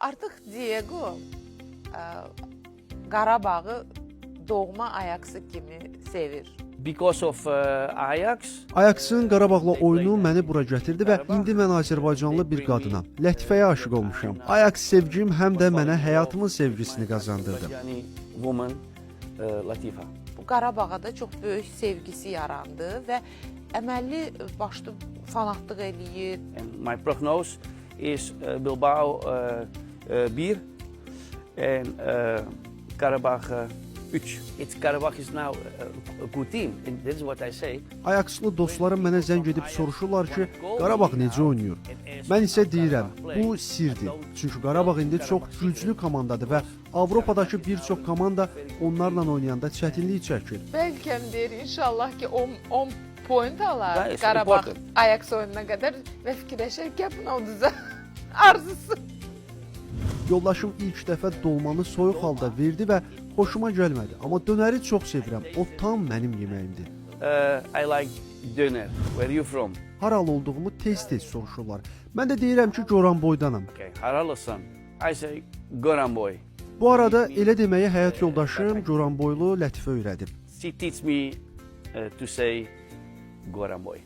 Artıq Diego Qarabağı doğma Ajax'ı kimi sevir. Because of Ajax. Ajax'ın Qarabağla oyunu məni bura gətirdi və indi mən Azərbaycanlı bir qadına, Lətifəyə aşiq olmuşam. Ajax sevgim həm də mənə həyatımın sevgisini qazandırdı. Woman, Latifa. Bu Qarabağa da çox böyük sevgisi yarandı və əməlli başlı fanatlıq eləyir. And my prognosis is Bilbao 1 and Karabakh 3. Karabakh is now a good team. And that is what I say. Ajaxlı dostlarım mənə zəng edib soruşurlar ki, Qarabağ necə oynayır? Mən isə deyirəm, bu sirdir. Çünki Qarabağ indi çox güclü komandadır və Avropadakı bir çox komanda onlarla oynayanda çətinlik çəkir. Bəlkə deyir inşallah ki 10 point alar Yes, Qarabağ important. Ajax oyununa qədər və fikirləşər ki, bu uduza arzusu. Yoldaşım ilk dəfə dolmanı soyuq halda verdi və xoşuma gəlmədi. Amma dönəri çox sevirəm. O tam mənim yeməyimdir. I like döner. Where are you from? Haralı olduğumu tez-tez soruşurlar. Mən də deyirəm ki, Goranboydanam. Okay, Haralısın. I say Goranboy. Bu arada elə deməyi həyat yoldaşım Goranboylu Lətifə öyrədib. She teach me to say Goranboy.